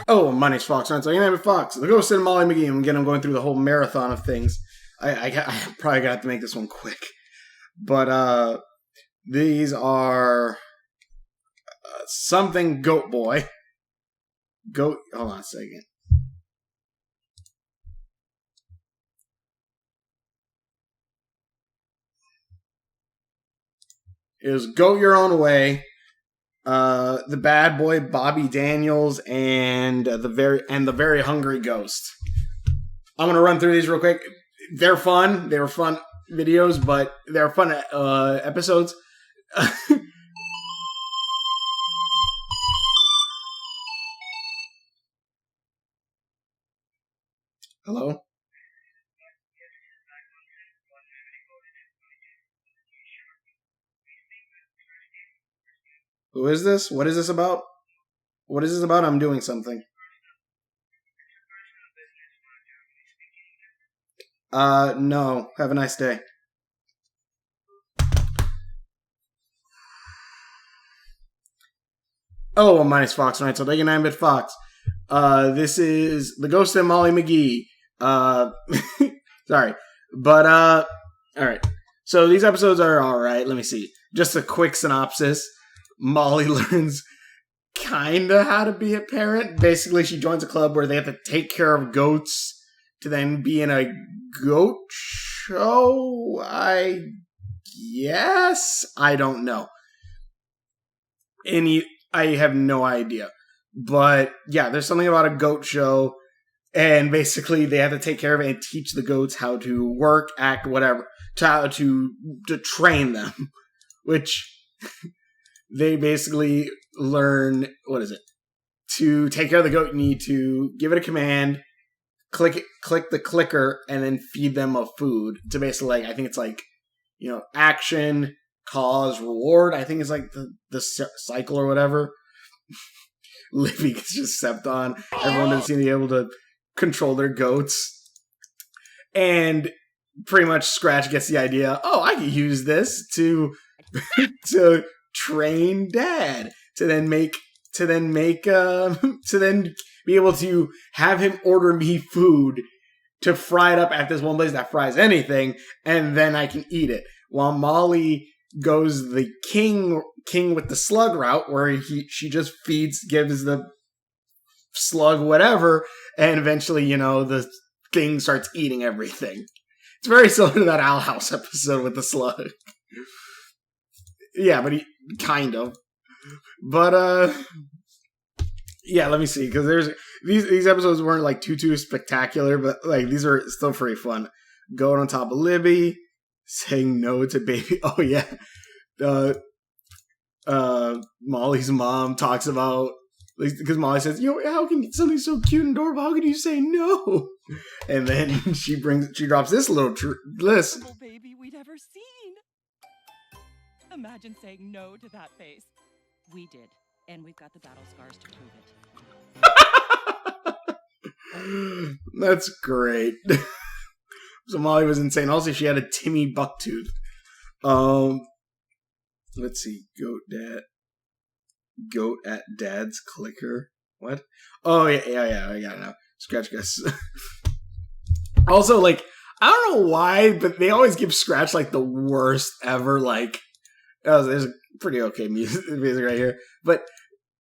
Oh, my name's Fox. So your name is Fox. The Ghost and Molly Mcgee. And again, I'm going through the whole marathon of things. I probably got to make this one quick. But these are something Goat Boy. Hold on a second. It was Go Your Own Way. The Bad Boy, Bobby Daniels, and the very hungry ghost. I'm gonna run through these real quick. They're fun. They were fun videos, but they're fun episodes. Hello? Who is this? What is this about? What is this about? I'm doing something. No. Have a nice day. Oh, my name's Fox, right? So they can 9-bit Fox. This is the Ghost and Molly Mcgee. Sorry. But, alright. So these episodes are alright. Let me see. Just a quick synopsis. Molly learns kinda how to be a parent. Basically, she joins a club where they have to take care of goats to then be in a goat show, I guess? I don't know. I have no idea. But, yeah, there's something about a goat show, and basically they have to take care of it and teach the goats how to work, act, whatever, to train them, which they basically learn, what is it? To take care of the goat, you need to give it a command, click the clicker, and then feed them a food. To basically, I think it's action, cause, reward. I think it's like the cycle or whatever. Livy gets just stepped on. Everyone doesn't seem to be able to control their goats. And pretty much Scratch gets the idea, oh, I could use this to train Dad to then be able to have him order me food to fry it up at this one place that fries anything, and then I can eat it. While Molly goes the king with the slug route, where she just gives the slug whatever, and eventually, the king starts eating everything. It's very similar to that Owl House episode with the slug. Yeah, but he kind of. But yeah, let me see, because there's these episodes weren't like too spectacular, but like these are still pretty fun. Going on top of Libby, saying no to baby. Oh yeah, Molly's mom talks about, because Molly says, how can something so cute and adorable? How can you say no? And then she drops this little list. Baby we'd ever seen. Imagine saying no to that face. We did, and we've got the battle scars to prove it. That's great. So Molly was insane. Also, she had a Timmy Bucktooth. Let's see. Goat at Dad's clicker. What? Oh, yeah, I got it now. Scratch guess. Also, I don't know why, but they always give Scratch, the worst ever, there's a pretty okay music right here. But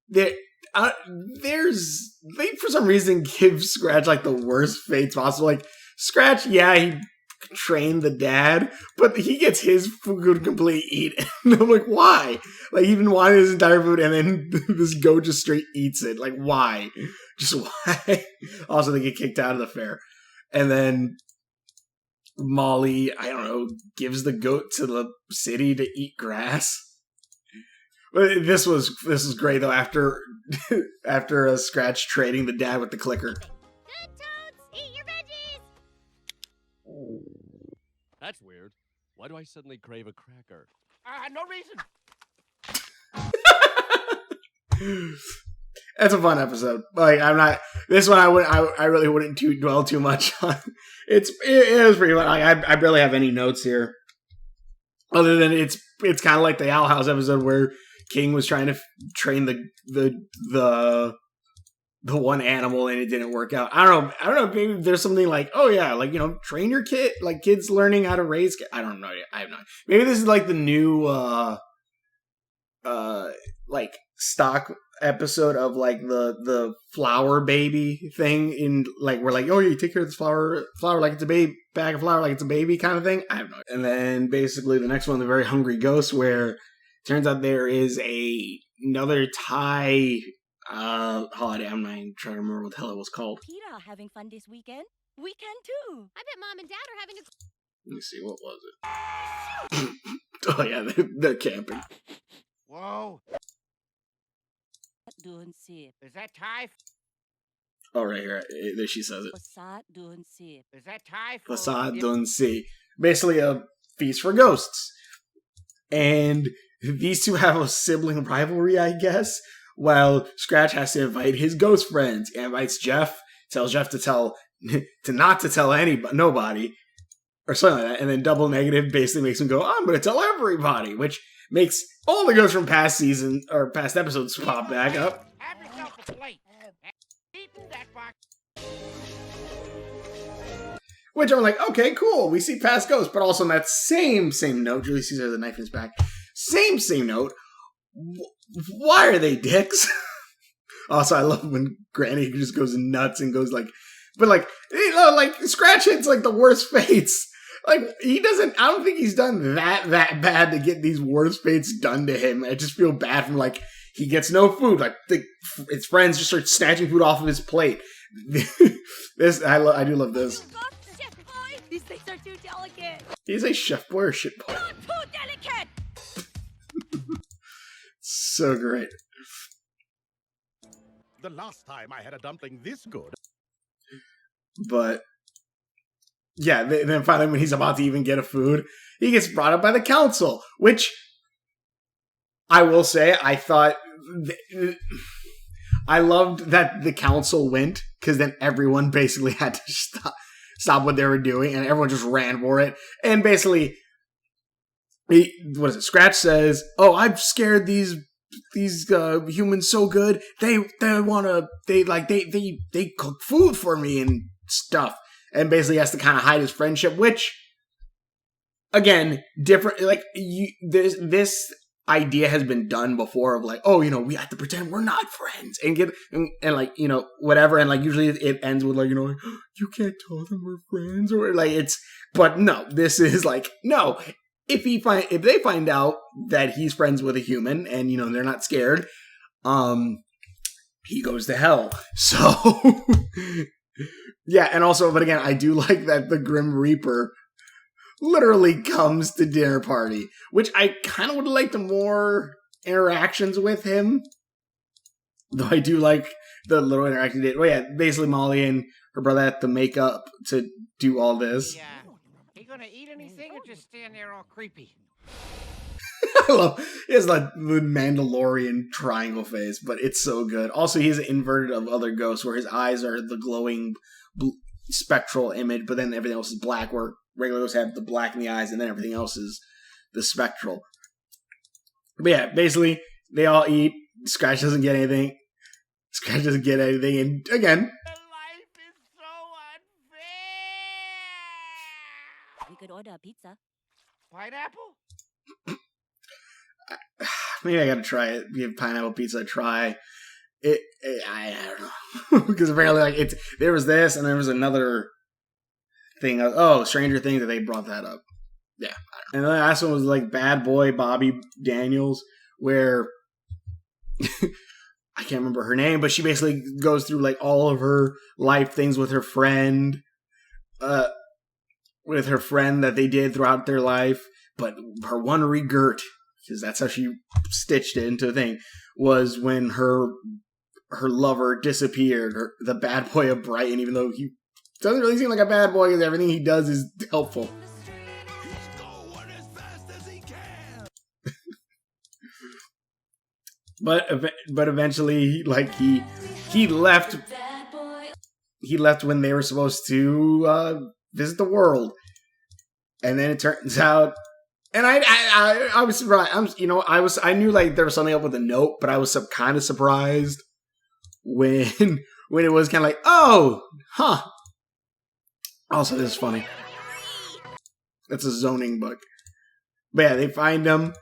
they for some reason give Scratch, the worst fates possible. Scratch, yeah, he trained the dad, but he gets his food completely eaten. I'm like, why? He's been wanting his entire food, and then this goat just straight eats it. Why? Just why? Also, they get kicked out of the fair. And then Molly, I don't know, gives the goat to the city to eat grass. But this was great though. After Scratch trading the dad with the clicker. Good toads, eat your veggies. That's weird. Why do I suddenly crave a cracker? No reason. That's a fun episode. I'm not. This one I really wouldn't dwell too much on. It was pretty fun. I barely have any notes here, other than it's kind of like the Owl House episode where King was trying to train the the one animal and it didn't work out. I don't know. Maybe there's something like, oh yeah, like, you know, train your kid, like kids learning how to raise. I don't know. I have no idea. Maybe this is like the new, like stock episode of like the flower baby thing in like, we're like, oh, you take care of this flower like it's a baby, bag of flour like it's a baby kind of thing. I have no idea. And then basically the next one, the very hungry ghost, where turns out there is another Thai holiday. I'm not even trying to remember what the hell it was called. Peter having fun this weekend? We can too. I bet Mom and Dad are having a... Let me see, what was it? Oh yeah, they're camping. Whoa. Doon sip. Is that Thai? Oh, right here. There she says it. Pasat doon sip. Is that Thai? Fasad Dun Si. Basically a feast for ghosts. And these two have a sibling rivalry, I guess. While Scratch has to invite his ghost friends. He invites Jeff, tells Jeff to not to tell nobody, or something like that. And then Double Negative basically makes him go, I'm going to tell everybody, which makes all the ghosts from past season or past episodes pop back up. Have yourself a plate. Eating that box. Which I'm like, okay, cool. We see past ghosts, but also on that same note, Julius Caesar has a knife in his back. Same note. Why are they dicks? Also, I love when Granny just goes nuts and goes like, but like, you know, like Scratch hits like the worst fates. Like, he doesn't, I don't think he's done that bad to get these worst fates done to him. I just feel bad from like, he gets no food. Like, his friends just start snatching food off of his plate. I do love this. Chef boy, these things are too delicate. He's a chef boy or shit boy. Not too delicate. So great. The last time I had a dumpling this good. But yeah, then finally when he's about to even get a food, he gets brought up by the council, which I will say, I thought, I loved that the council went, because then everyone basically had to stop what they were doing, and everyone just ran for it. And basically, Scratch says, oh, I've scared these humans so good, they cook food for me and stuff. And basically has to kind of hide his friendship, which, again, different, like, this idea has been done before of like, oh, you know, we have to pretend we're not friends and like, you know, whatever. And like, usually it ends with like, you know, like, you can't tell them we're friends, or like but no, this is like, no, if they find out that he's friends with a human and, you know, they're not scared, he goes to hell. So yeah, and also, but again, I do like that the Grim Reaper literally comes to dinner party, which I kind of would have liked more interactions with him. Though I do like the little interaction he did. Oh yeah, basically Molly and her brother had to make up to do all this. Yeah. He gonna eat anything or just stand there all creepy? I love, he has like the Mandalorian triangle face, but it's so good. Also, he's inverted of other ghosts where his eyes are the glowing spectral image, but then everything else is black, where regular ghosts have the black in the eyes, and then everything else is the spectral. But yeah, basically, they all eat. Scratch doesn't get anything. And again, Life is so unfair. We could order a pizza. Pineapple? maybe I gotta try it. Give pineapple pizza a try. I don't know. Because apparently, like, there was this, and there was another thing. Stranger Things, that they brought that up. Yeah. And the last one was, like, Bad Boy Bobby Daniels, where I can't remember her name, but she basically goes through, like, all of her life things with her friend. With her friend that they did throughout their life. But her one regret, because that's how she stitched it into a thing, was when her lover disappeared, or the bad boy of Brighton, even though he doesn't really seem like a bad boy, because everything he does is helpful. He's going as fast as he can. But eventually, like, he left. He left when they were supposed to visit the world, and then it turns out. And I was surprised. I knew like there was something up with the note, but I was kind of surprised when when it was kind of like, oh, huh. Also, this is funny. That's a zoning book. But yeah, they find him.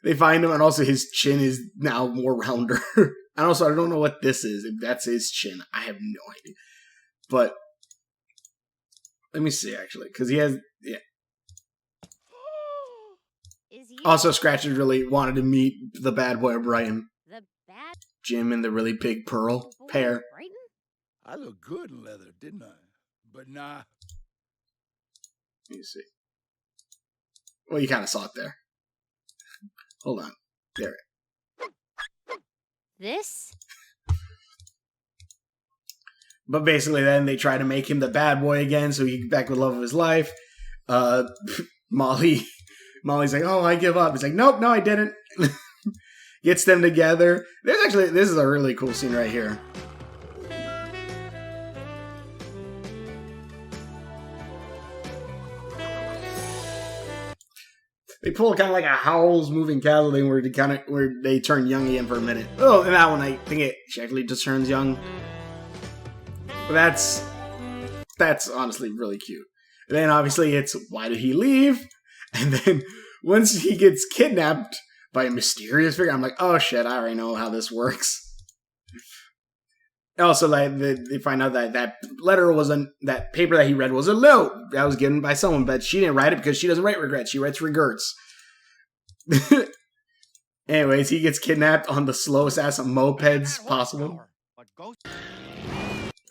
They find him, and also his chin is now more rounder. And also, I don't know what this is. If that's his chin, I have no idea. But let me see, actually, because he has, yeah. Also, Scratches really wanted to meet the bad boy of Brighton. The bad Jim and the really big Pearl pair. Brighton? I look good in leather, didn't I? But nah. Let me see. Well, you kind of saw it there. Hold on. There. This? But basically, then they try to make him the bad boy again, so he can get back with the love of his life. Molly's like, oh, I give up. He's like, nope, no, I didn't. Gets them together. This is a really cool scene right here. They pull kind of like a Howl's Moving Castle thing where they turn Youngie in for a minute. Oh, and that one, I think she actually just turns young. But that's honestly really cute. And then obviously it's, why did he leave? And then once he gets kidnapped by a mysterious figure, I'm like, oh shit, I already know how this works. Also, like, they find out that letter that paper that he read was a note that was given by someone, but she didn't write it because she doesn't write regrets. She writes regrets. Anyways, he gets kidnapped on the slowest ass of mopeds possible.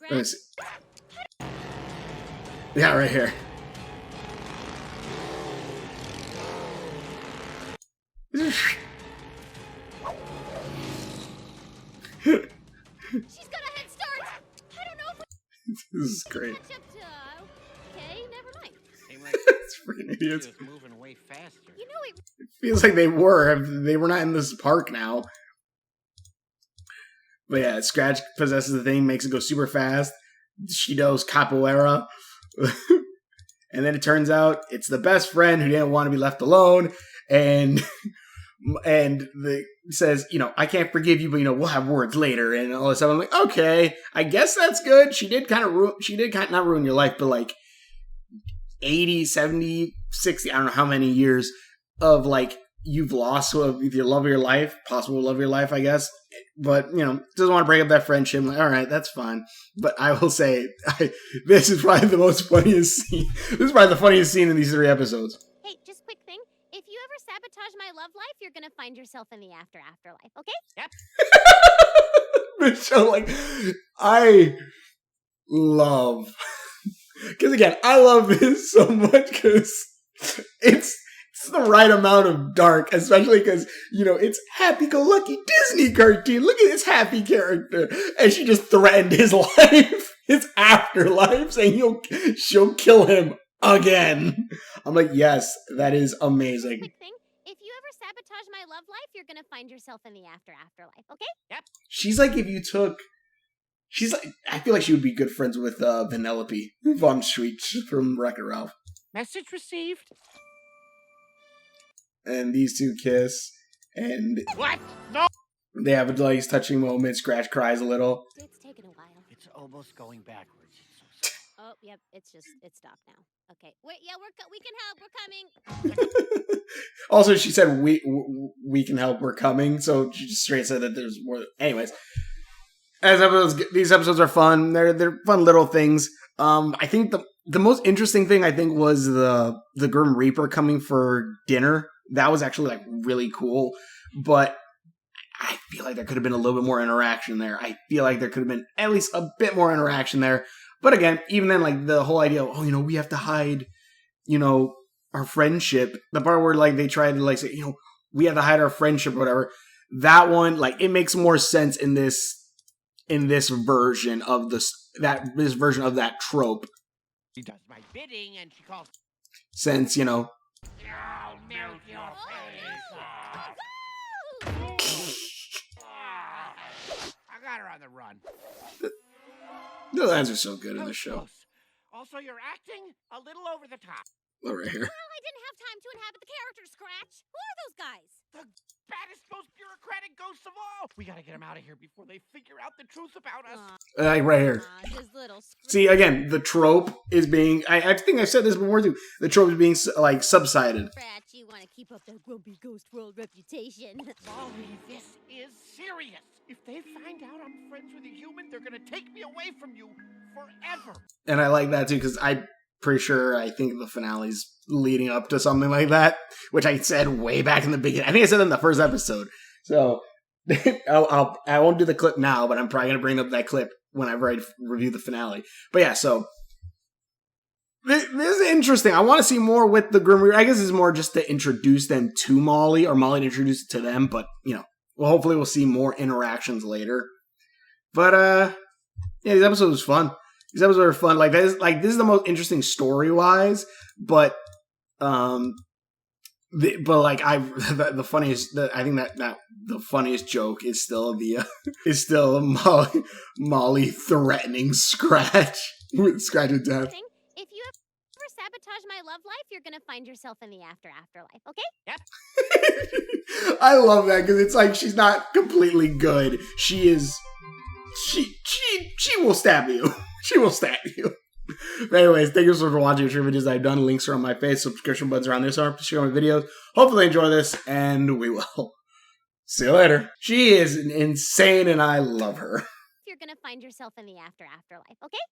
Let me see. Yeah, right here. She's got a head start. I don't know if This is great. catch up to. Okay, never mind. It's freaking idiots. Just moving way faster. You know it. It feels like they were. They were not in this park now. But yeah, Scratch possesses the thing, makes it go super fast. She does capoeira. And then it turns out it's the best friend who didn't want to be left alone. And says, I can't forgive you, but we'll have words later. And all this stuff. I'm like, okay, I guess that's good. She did kind of not ruin your life, but like 80, 70, 60, I don't know how many years of like you've lost with your love of your life, possible love of your life, I guess. But, doesn't want to break up that friendship. I'm like, all right, that's fine. But I will say, this is probably the most funniest scene. This is probably the funniest scene in these 3 episodes. Hey, just quick thing. If you ever sabotage my love life, you're gonna find yourself in the afterlife. Okay? Yep. So, like, I love... Because, again, I love this so much because it's the right amount of dark, especially because, it's happy-go-lucky Disney cartoon. Look at this happy character. And she just threatened his life, his afterlife, saying she'll kill him again. I'm like, yes, that is amazing. Quick thing. If you ever sabotage my love life, you're gonna find yourself in the afterlife. Okay? She's like, I feel like she would be good friends with Vanellope Von Street from Wreck-It Ralph. Message received. And these two kiss, and What? No. they have a nice touching moment. Scratch cries a little. It's taken a while. It's almost going backwards. Oh, yep. It stopped now. Okay. Wait. Yeah, we can help. We're coming. Also, she said we can help. We're coming. So she just straight said that there's more. Anyways, these episodes are fun. They're fun little things. I think the most interesting thing was the Grim Reaper coming for dinner. That was actually like really cool, but I feel like there could have been a little bit more interaction there. I feel like there could have been at least a bit more interaction there. But again, even then, like the whole idea of, we have to hide, our friendship. The part where like they try to like say, we have to hide our friendship or whatever. That one, like, it makes more sense in this version of this version of that trope. She does my bidding, and she calls. Since I'll melt your face. I got her on the run. the lines are so good in the Close, show. close. Also, you're acting a little over the top. Right here. Well, I didn't have time to inhabit the character, Scratch. Who are those guys? The baddest, most bureaucratic ghosts of all. We gotta get them out of here before they figure out the truth about us. Like right here. This little See, again, the trope is being, I think I said this before too, the trope is being, like, subsided. Scratch, you want to keep up that grumpy ghost world reputation. Molly, this is serious. If they find out I'm friends with a human, they're gonna take me away from you forever. And I like that too, because I'm pretty sure I think the finale's leading up to something like that, which I said way back in the beginning. I think I said it in the first episode. So I won't do the clip now, but I'm probably going to bring up that clip whenever I review the finale. But yeah, so this is interesting. I want to see more with the Grim Reaper. I guess it's more just to introduce them to Molly, or Molly to introduce it to them, but, you know, well, hopefully we'll see more interactions later. But, yeah, these episodes was fun. These episodes are fun. Like, this is the most interesting story-wise, but, the funniest, I think that the funniest joke is still Molly threatening Scratch with death. If you ever sabotage my love life, you're gonna find yourself in the afterlife, okay? Yep. I love that because it's like she's not completely good. She is. She will stab you. She will stab you. But anyways, thank you so much for watching the videos I've done. Links are on my face. Subscription buttons are on this arm to share my videos. Hopefully enjoy this, and we will. See you later. She is insane, and I love her. You're gonna find yourself in the afterlife, okay?